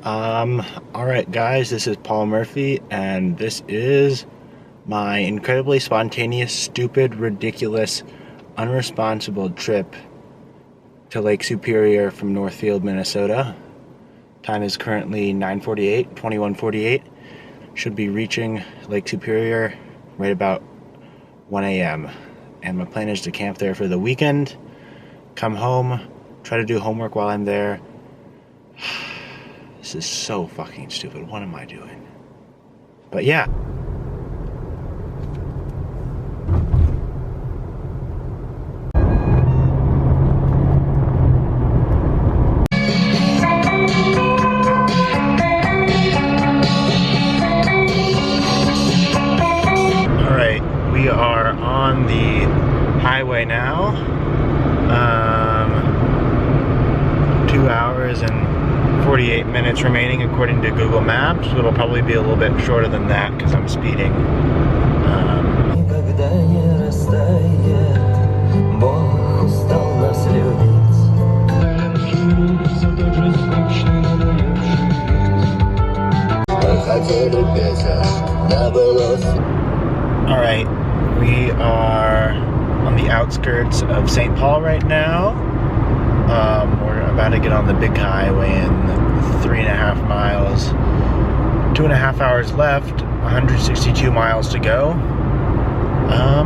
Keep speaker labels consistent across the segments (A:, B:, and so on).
A: Alright guys, this is Paul Murphy, and this is my incredibly spontaneous, stupid, ridiculous, unresponsible trip to Lake Superior from Northfield, Minnesota. Time is currently 9:48, 21:48. Should be reaching Lake Superior right about 1 a.m. And my plan is to camp there for the weekend, come home, try to do homework while I'm there. This is so fucking stupid. What am I doing? But yeah. Alright, we are on the highway now. 2 hours and 48 minutes remaining according to Google Maps. It'll probably be a little bit shorter than that because I'm speeding. Alright, we are on the outskirts of St. Paul right now. We're about to get on the big highway in 3.5 miles. 2.5 hours left, 162 miles to go.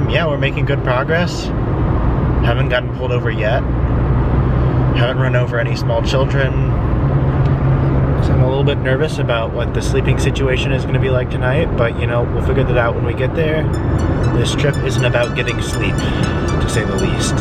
A: Yeah, we're making good progress. Haven't gotten pulled over yet. Haven't run over any small children. So I'm a little bit nervous about what the sleeping situation is going to be like tonight, but you know, we'll figure that out when we get there. This trip isn't about getting sleep, to say the least.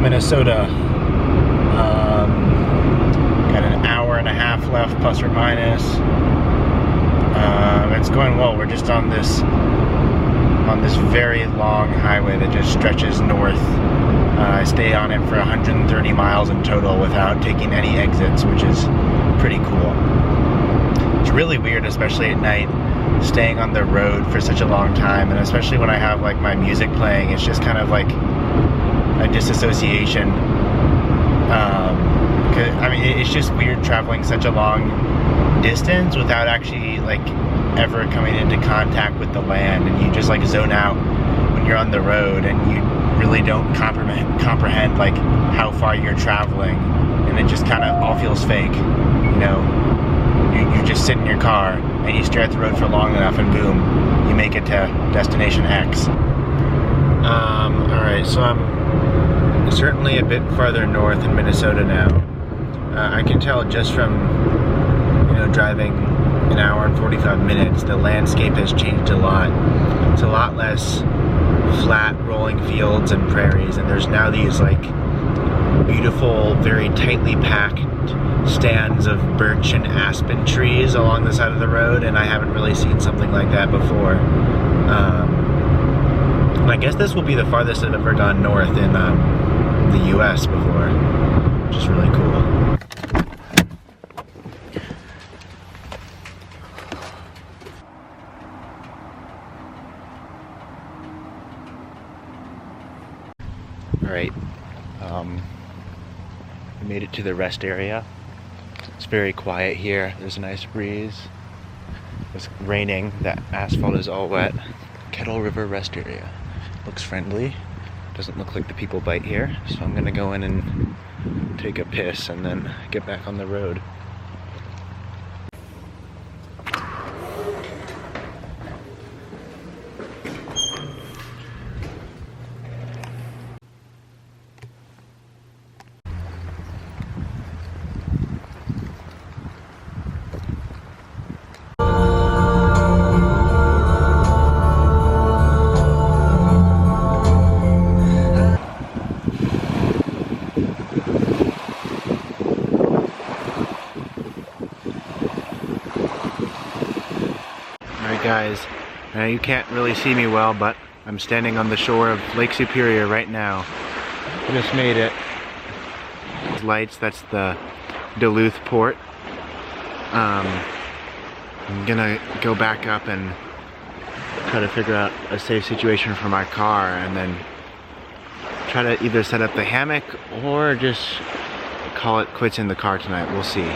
A: Minnesota. Got an hour and a half left, plus or minus. It's going well. We're just on this very long highway that just stretches north. I stay on it for 130 miles in total without taking any exits, which is pretty cool. It's really weird, especially at night, staying on the road for such a long time, and especially when I have like my music playing. It's just kind of like a disassociation. I mean, it's just weird traveling such a long distance without actually like ever coming into contact with the land, and you just like zone out when you're on the road, and you really don't comprehend like how far you're traveling, and it just kind of all feels fake. You know, you just sit in your car and you stare at the road for long enough, and boom, you make it to destination X. Alright, so I'm certainly a bit farther north in Minnesota now. I can tell just from, you know, driving an hour and 45 minutes, the landscape has changed a lot. It's a lot less flat, rolling fields and prairies, and there's now these like beautiful, very tightly packed stands of birch and aspen trees along the side of the road, and I haven't really seen something like that before. And I guess this will be the farthest I've ever gone north in the US before, which is really cool. Alright, we made it to the rest area. It's very quiet here. There's a nice breeze. It's raining. The asphalt is all wet. Kettle River rest area. Looks friendly. Doesn't look like the people bite here. So I'm gonna go in and take a piss, and then get back on the road. Guys, you can't really see me well, but I'm standing on the shore of Lake Superior right now. Just made it. Lights, that's the Duluth port. I'm gonna go back up and try to figure out a safe situation for my car, and then try to either set up the hammock or just call it quits in the car tonight. We'll see.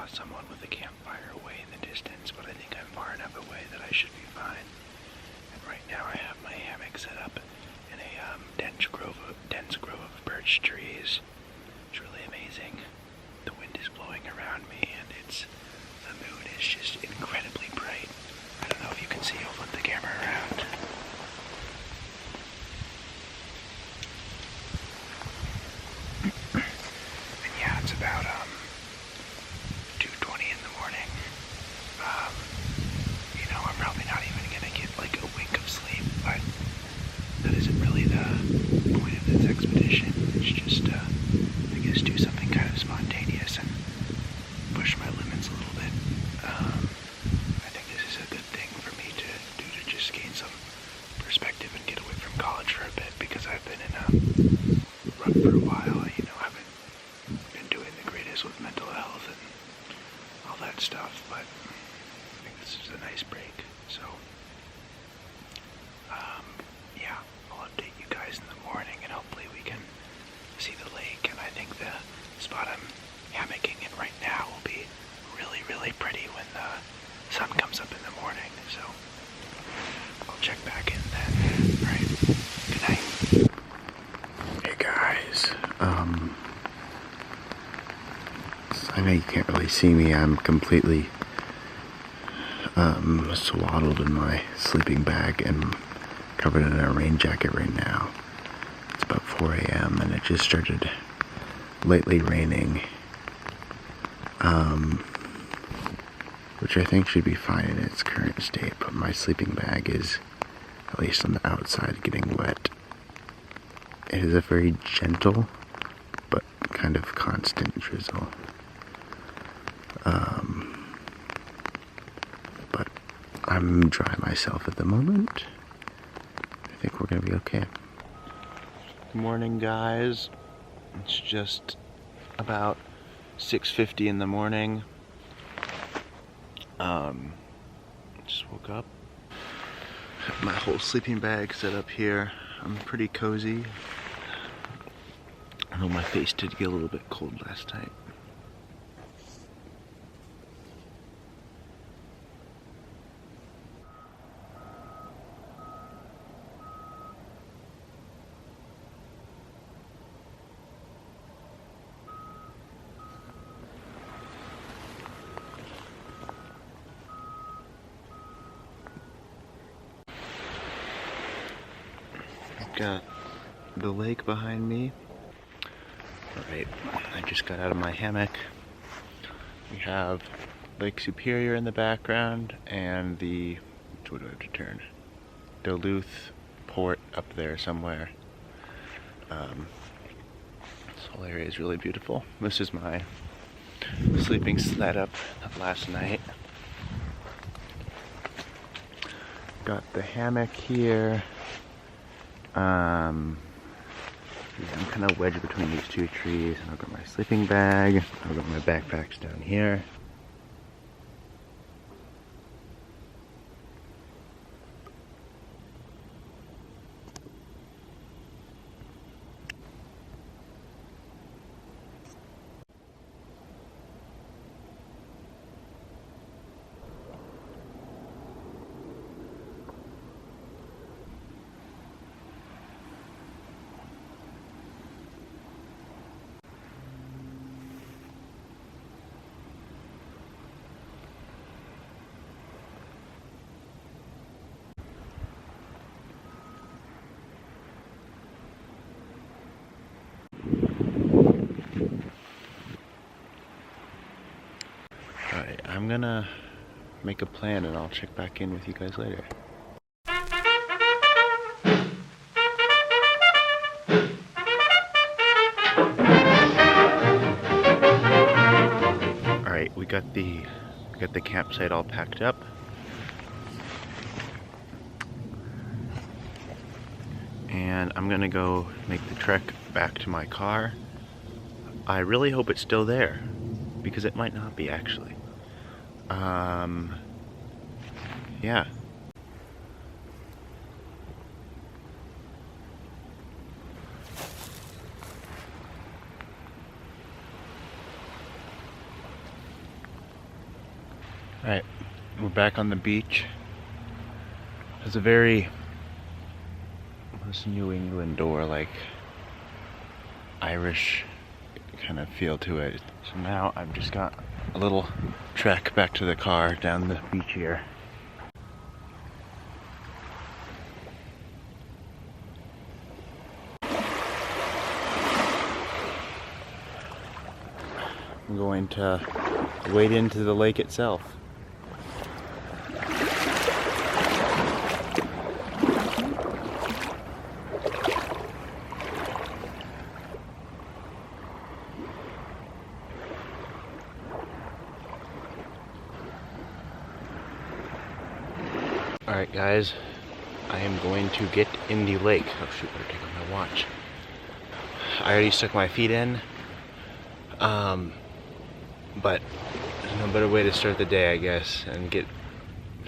B: Someone with a campfire away in the distance, but I think I'm far enough away that I should be fine. And right now I have my hammock set up in a dense grove of birch trees. It's really amazing. The wind is blowing around me, and the moon is just incredibly bright. I don't know if you can see. I'll flip the camera around. And yeah, it's about 2:20 in the morning. I'm probably not even gonna get like a wink of sleep, but that isn't really the point of this expedition. It's just, I guess, do something kind of spontaneous and push my limits a little bit. I think this is a good thing for me to do, to just gain some perspective and get away from college for a bit, because I've been in a rut for a while. Haven't been doing the greatest with mental health and all that stuff, but I think this is a nice break. So, yeah, I'll update you guys in the morning, and hopefully we can see the lake. And I think the spot I'm hammocking in right now will be really, really pretty when the sun comes up in the morning. So, I'll check back in then. Alright, good night.
A: Hey guys, I know you can't really see me. I'm completely swaddled in my sleeping bag and covered in a rain jacket right now. It's about 4 a.m. and it just started lately raining, which I think should be fine in its current state, but my sleeping bag is, at least on the outside, getting wet. It is a very gentle but kind of constant drizzle. But I'm dry myself at the moment. I think we're gonna be okay. Good morning, guys. It's just about 6:50 in the morning. Just woke up. Have my whole sleeping bag set up here. I'm pretty cozy. I know my face did get a little bit cold last night. Got the lake behind me. Alright, I just got out of my hammock. We have Lake Superior in the background and the, what do I have to turn? Duluth port up there somewhere. This whole area is really beautiful. This is my sleeping setup of last night. Got the hammock here. I'm kind of wedged between these two trees, and I've got my sleeping bag. I've got my backpacks down here. I'm gonna make a plan and I'll check back in with you guys later. Alright, we got the campsite all packed up. And I'm gonna go make the trek back to my car. I really hope it's still there, because it might not be actually. Yeah. Alright, we're back on the beach. It's a very New England or like Irish kind of feel to it. So now I've just got a little trek back to the car down the beach here. I'm going to wade into the lake itself. Alright guys, I am going to get in the lake. Oh shoot, better take off my watch. I already stuck my feet in, but there's no better way to start the day, I guess, and get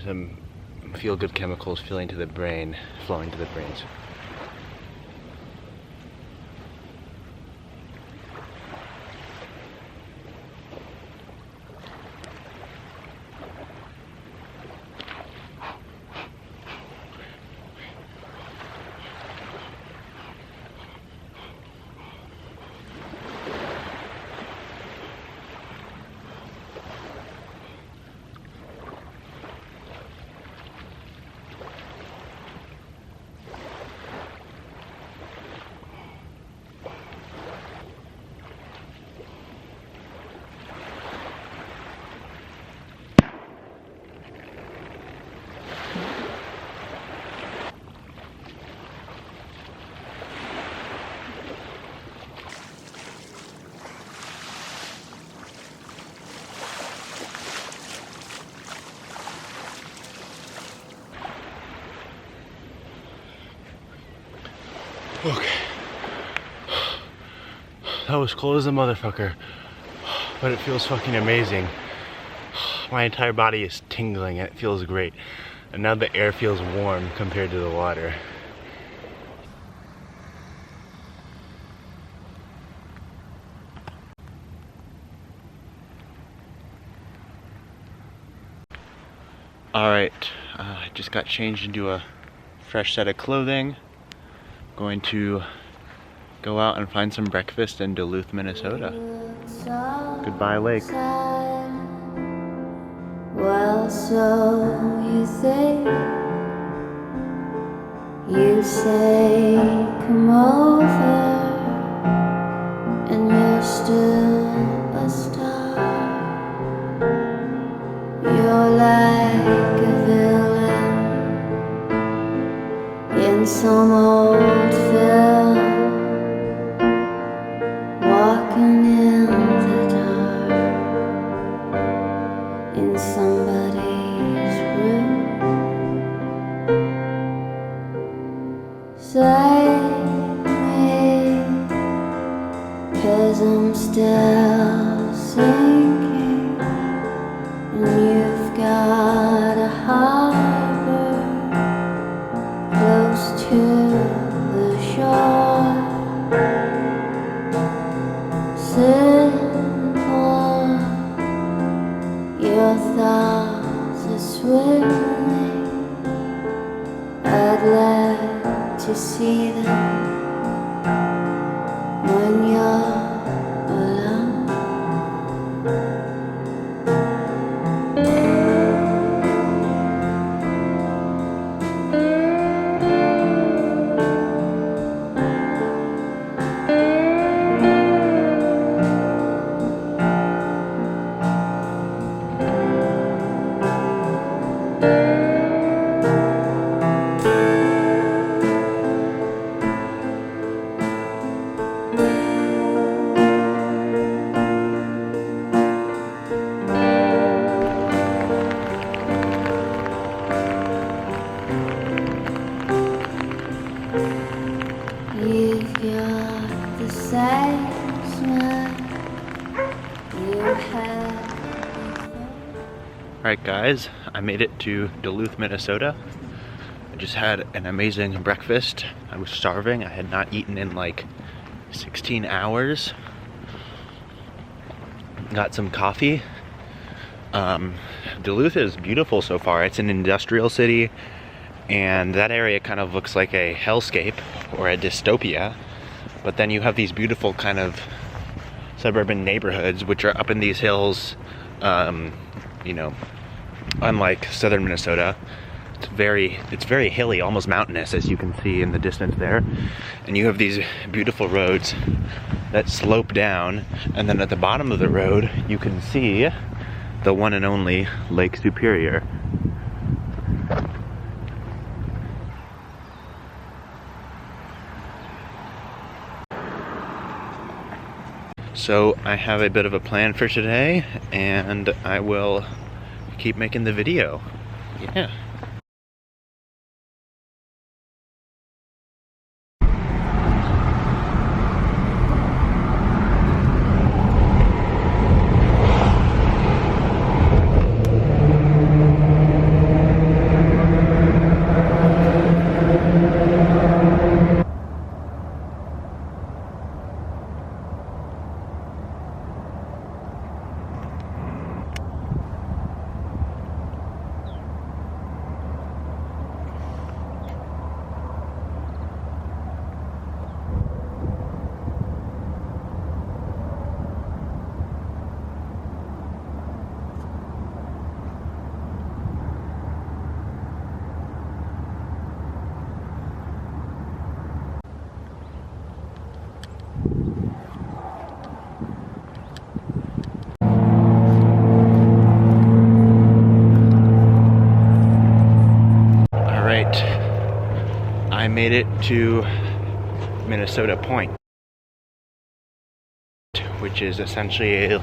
A: some feel-good chemicals flowing to the brains. Okay. That was cold as a motherfucker, but it feels fucking amazing. My entire body is tingling and it feels great. And now the air feels warm compared to the water. Alright, I just got changed into a fresh set of clothing. Going to go out and find some breakfast in Duluth, Minnesota. Goodbye, lake.
C: Well, so you think, you say come over, and you're still a star. You're like a villain in some old film, walking in the dark in somebody's room. Save me, 'cause I'm still sinking, and you've got a harbor close to the shore. Simple, your thoughts are swimming. I'd like to see them when you're alone. You've got the same smile you had.
B: Alright guys, I made it to Duluth, Minnesota. I just had an amazing breakfast. I was starving. I had not eaten in like 16 hours. Got some coffee. Duluth is beautiful so far. It's an industrial city, and that area kind of looks like a hellscape or a dystopia. But then you have these beautiful kind of suburban neighborhoods which are up in these hills, you know, unlike southern Minnesota. It's very hilly, almost mountainous, as you can see in the distance there. And you have these beautiful roads that slope down, and then at the bottom of the road you can see the one and only Lake Superior. So I have a bit of a plan for today, and I will keep making the video. Yeah. I made it to Minnesota Point, which is essentially a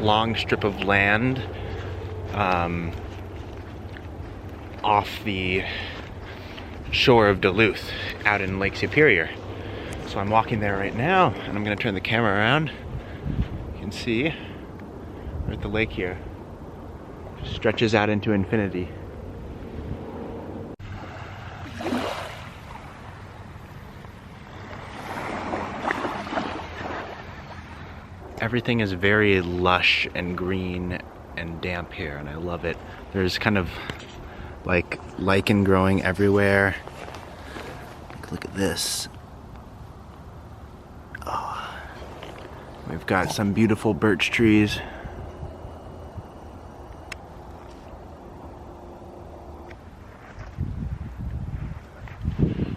B: long strip of land off the shore of Duluth out in Lake Superior. So I'm walking there right now, and I'm going to turn the camera around. You can see we're at the lake here. It stretches out into infinity. Everything is very lush and green and damp here, and I love it. There's kind of like lichen growing everywhere. Look at this. Oh. We've got some beautiful birch trees.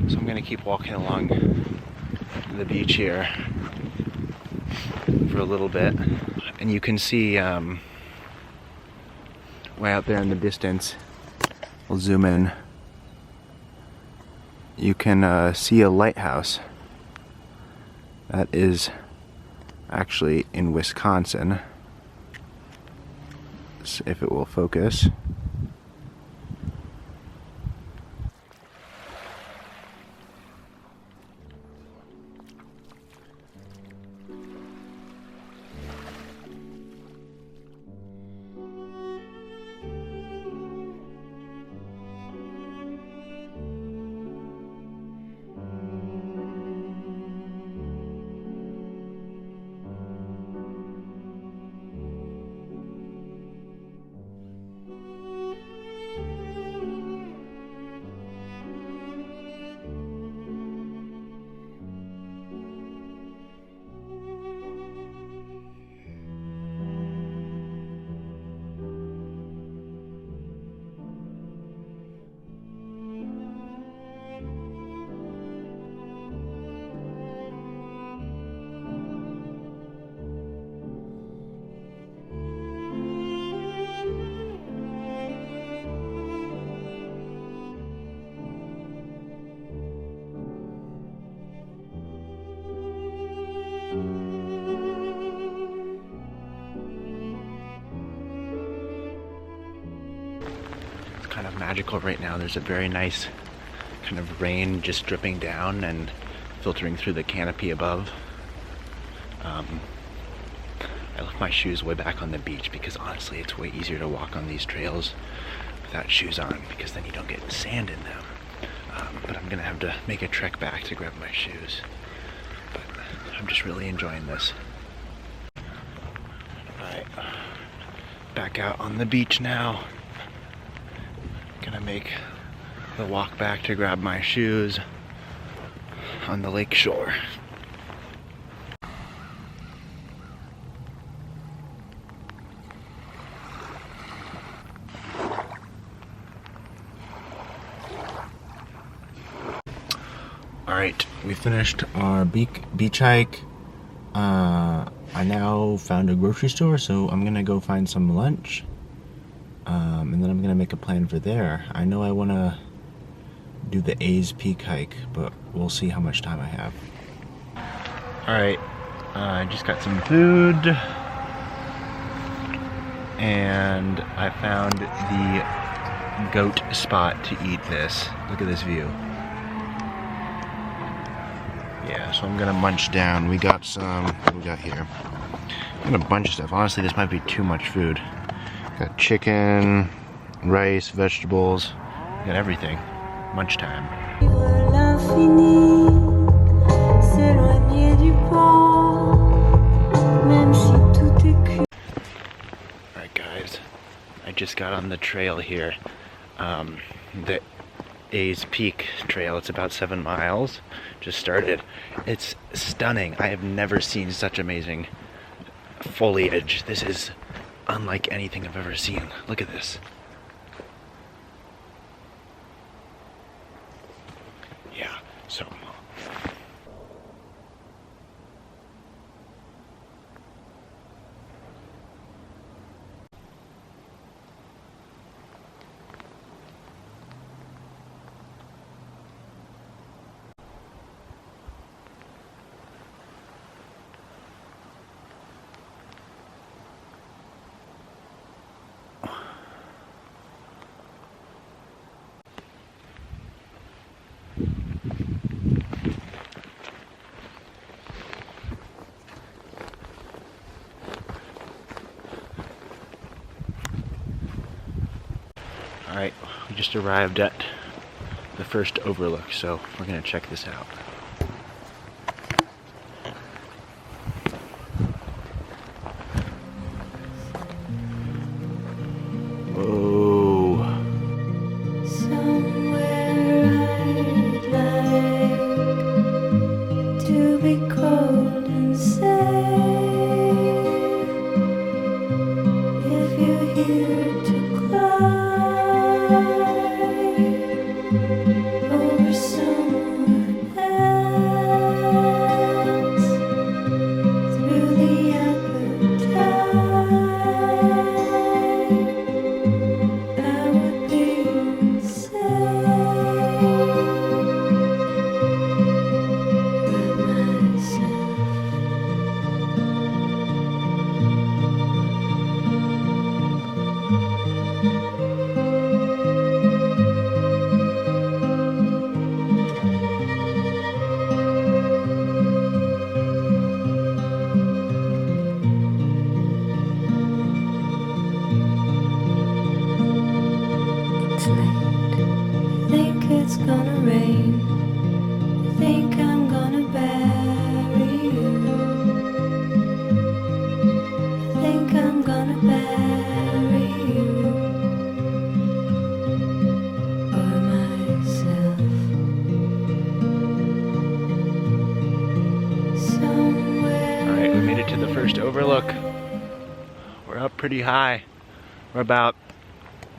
B: So I'm gonna keep walking along the beach here for a little bit, and you can see way out there in the distance, I'll zoom in, you can see a lighthouse that is actually in Wisconsin, if it will focus. Kind of magical right now. There's a very nice kind of rain just dripping down and filtering through the canopy above. I left my shoes way back on the beach because honestly it's way easier to walk on these trails without shoes on because then you don't get sand in them. But I'm gonna have to make a trek back to grab my shoes. But I'm just really enjoying this. Alright, back out on the beach now. Gonna make the walk back to grab my shoes on the lake shore.
A: Alright, we finished our beach hike. I now found a grocery store, so I'm gonna go find some lunch. And then I'm gonna make a plan for there. I know I wanna do the A's Peak hike, but we'll see how much time I have. Alright, I just got some food. And I found the goat spot to eat this. Look at this view. Yeah, so I'm gonna munch down. We got some, what do we got here? We got a bunch of stuff. Honestly, this might be too much food. Got chicken, rice, vegetables, got everything. Munch time. Alright guys, I just got on the trail here. The A's Peak trail. It's about 7 miles. Just started. It's stunning. I have never seen such amazing foliage. This is unlike anything I've ever seen. Look at this. Yeah, so alright, we just arrived at the first overlook, so we're gonna check this out. Oh.
C: Somewhere I'd like to be cold and safe. If you're here to climb over someone else through the appetite, I would be insane by myself. It's late. I think it's gonna rain. I think I'm gonna bury you. I think I'm gonna bury you or myself. Somewhere.
B: Alright, we made it to the first overlook. We're up pretty high. We're about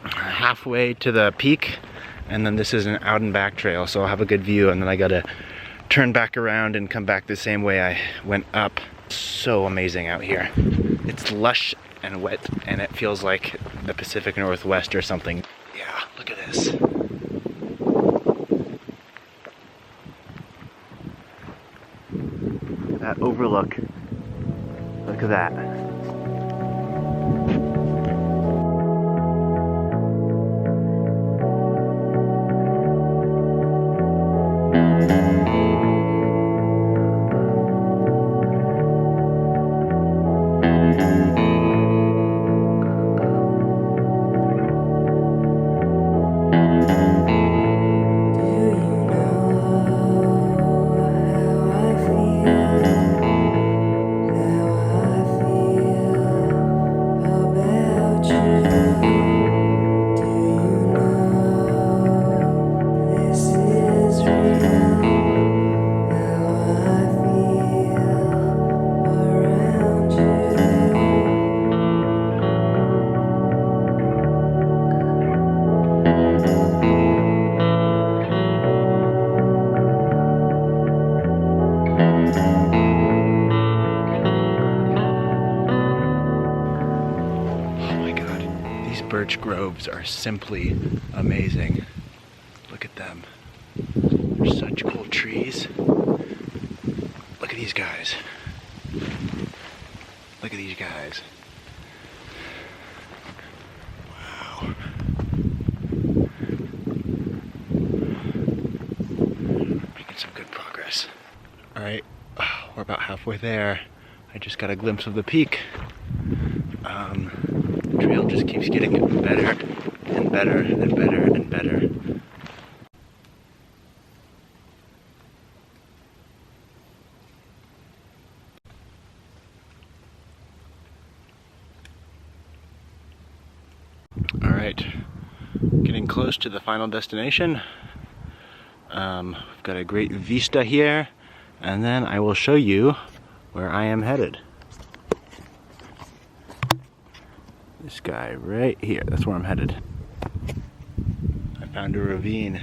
B: halfway to the peak, and then this is an out and back trail, so I'll have a good view, and then I gotta turn back around and come back the same way I went up. So amazing out here. It's lush and wet, and it feels like the Pacific Northwest or something. Yeah, look at this. That overlook. Look at that.
A: Birch groves are simply amazing. Look at them. They're such cool trees. Look at these guys. Look at these guys. Wow. Making some good progress. Alright, we're about halfway there. I just got a glimpse of the peak. The trail just keeps getting better and better and better and better. All right, getting close to the final destination. We've got a great vista here, and then I will show you where I am headed. This guy right here, that's where I'm headed. I found a ravine.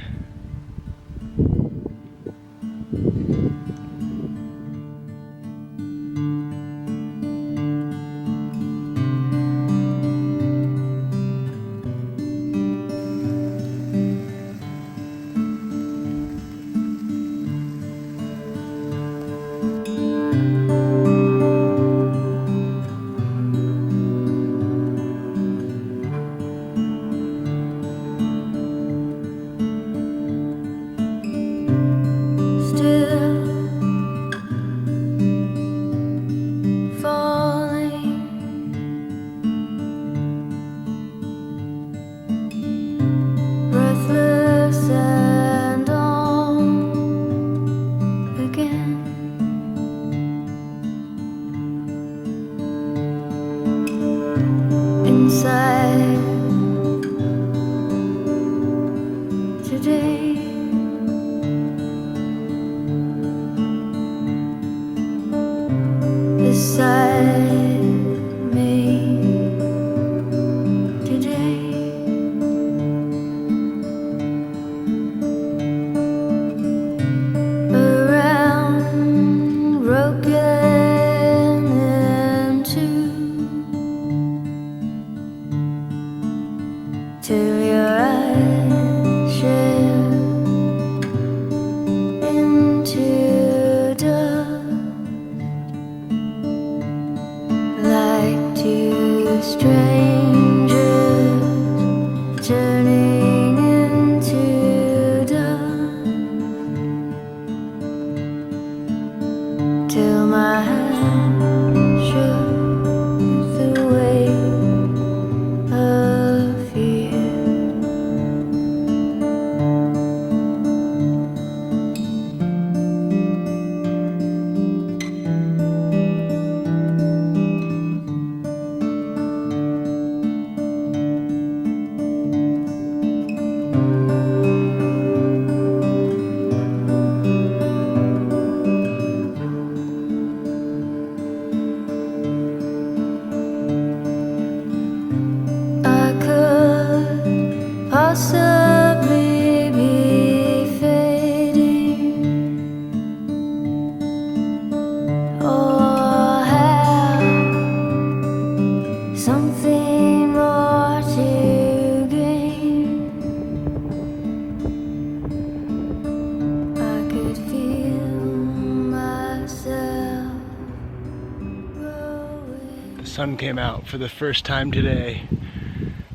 A: Sun came out for the first time today.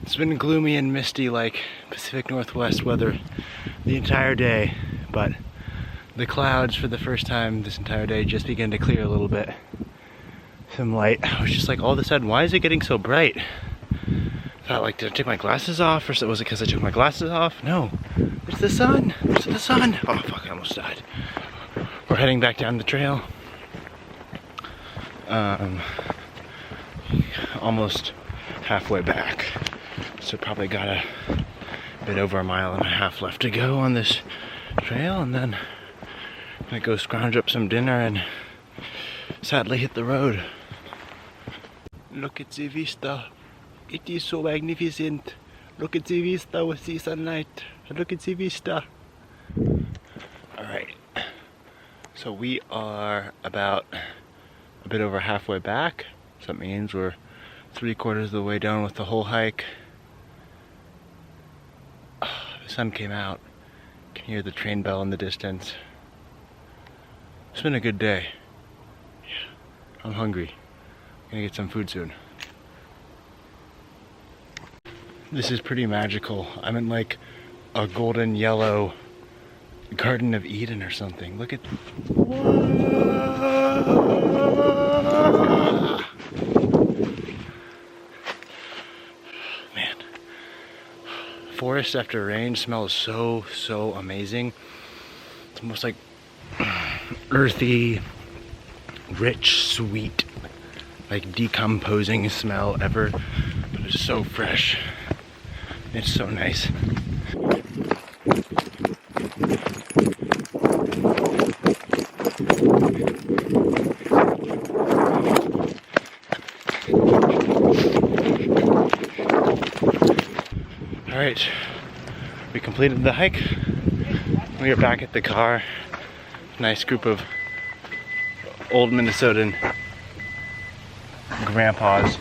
A: It's been gloomy and misty like Pacific Northwest weather the entire day, but
B: The clouds for the first time this entire day just began to clear a little bit. Some light. I was just like, all of a sudden, why is it getting so bright? I thought like, did I take my glasses off, or was it because I took my glasses off? No, it's the sun. It's the sun. Oh fuck, I almost died. We're heading back down the trail. Almost halfway back. So probably got a bit over 1.5 miles left to go on this trail, and then I go scrounge up some dinner and sadly hit the road. Look at the vista. It is so magnificent. Look at the vista with the sunlight. Look at the vista. Alright. So we are about a bit over halfway back. So that means we're 3/4 of the way done with the whole hike. The sun came out. You can hear the train bell in the distance. It's been a good day. Yeah, I'm hungry. I'm gonna get some food soon. This is pretty magical. I'm in like a golden yellow Garden of Eden or something. Look at... Man. Forest after rain smells so amazing. It's almost like earthy, rich, sweet, like decomposing smell ever, but it's so fresh. It's so nice. All right, we completed the hike. We are back at the car. Nice group of old Minnesotan grandpas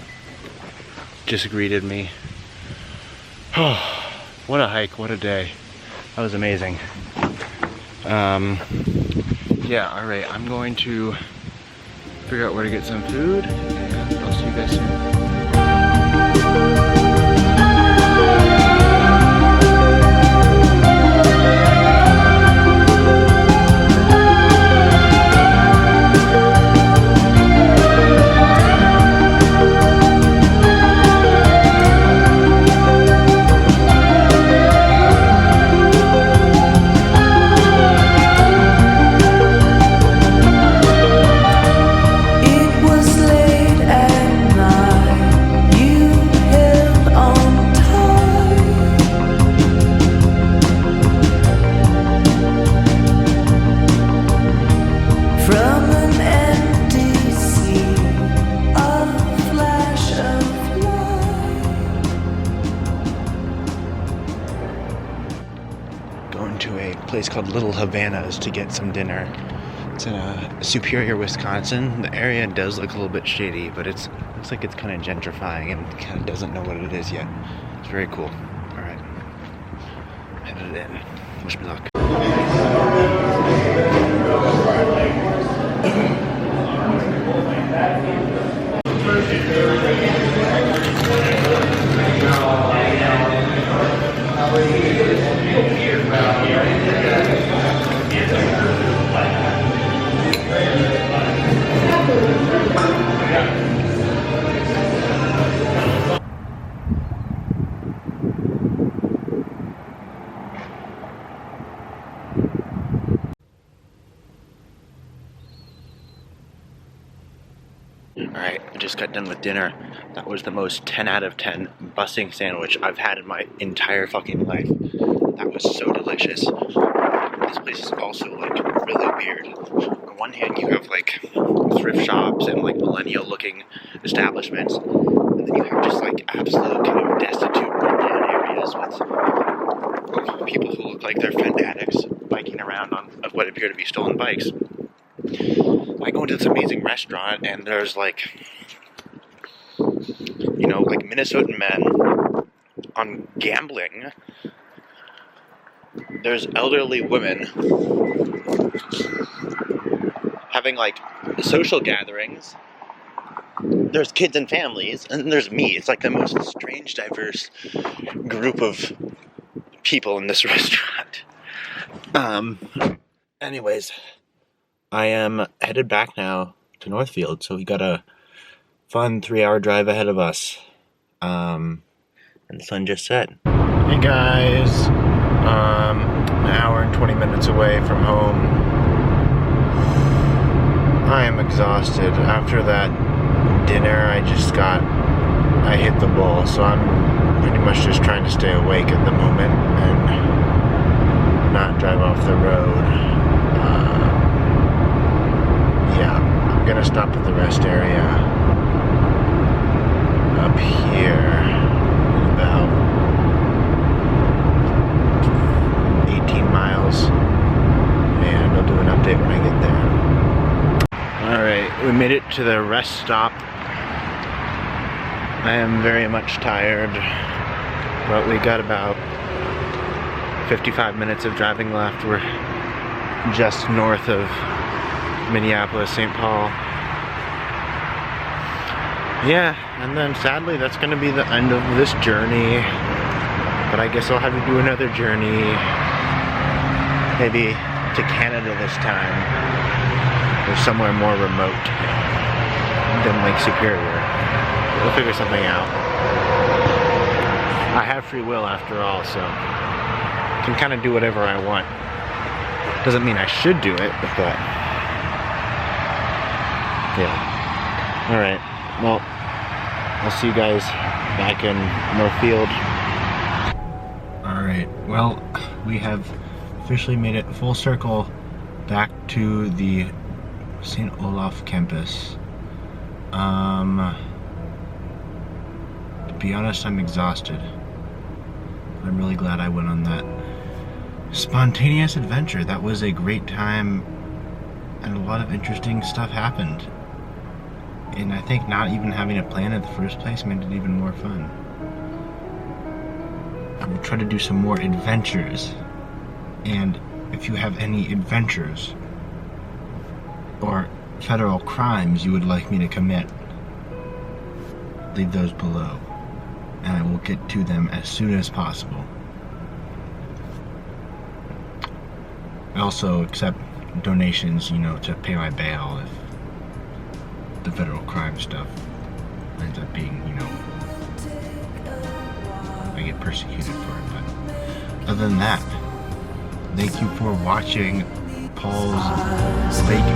B: just greeted me. Oh, what a hike, what a day. That was amazing. Yeah, all right, I'm going to figure out where to get some food, and I'll see you guys soon. Place called Little Havana's to get some dinner. It's in Superior, Wisconsin. The area does look a little bit shady, but looks like it's kind of gentrifying and kind of doesn't know what it is yet. It's very cool. All right, headed in. Wish me luck. Alright, I just got done with dinner. That was the most 10 out of 10 busing sandwich I've had in my entire fucking life. That was so delicious. This place is also like really weird. On one hand you have like thrift shops and like millennial looking establishments, and then you have just like absolute kind of destitute rundown areas with people who look like they're fent addicts biking around on what appear to be stolen bikes. I go into this amazing restaurant and there's like, you know, like Minnesotan men on gambling. There's elderly women having like social gatherings. There's kids and families, and then there's me. It's like the most strange, diverse group of people in this restaurant.
A: Anyways, I am headed back now to Northfield, so we got a fun 3-hour drive ahead of us. And the sun just set. Hey guys, an hour and 20 minutes away from home. I am exhausted. After that dinner, I hit the bull, so I'm pretty much just trying to stay awake at the moment and not drive off the road. Yeah, I'm gonna stop at the rest area up here in about 18 miles, and I'll do an update when I get there. Alright, we made it to the rest stop. I am very much tired, but we got about 55 minutes of driving left. We're just north of Minneapolis, St. Paul. Yeah, and then sadly that's going to be the end of this journey, but I guess I'll have to do another journey, maybe to Canada this time, or somewhere more remote than Lake Superior. We'll figure something out. I have free will after all, so I can kind of do whatever I want. Doesn't mean I should do it, but yeah. Alright, well, I'll see you guys back in Northfield. Alright, well, we have officially made it full circle back to the St. Olaf campus. To be honest, I'm exhausted. I'm really glad I went on that spontaneous adventure. That was a great time, and a lot of interesting stuff happened. And I think not even having a plan in the first place made it even more fun. I will try to do some more adventures. And if you have any adventures or federal crimes you would like me to commit, leave those below, and I will get to them as soon as possible. I also accept donations, to pay my bail if the federal crime stuff ends up being, I get persecuted for it. But other than that, thank you for watching Paul's Lake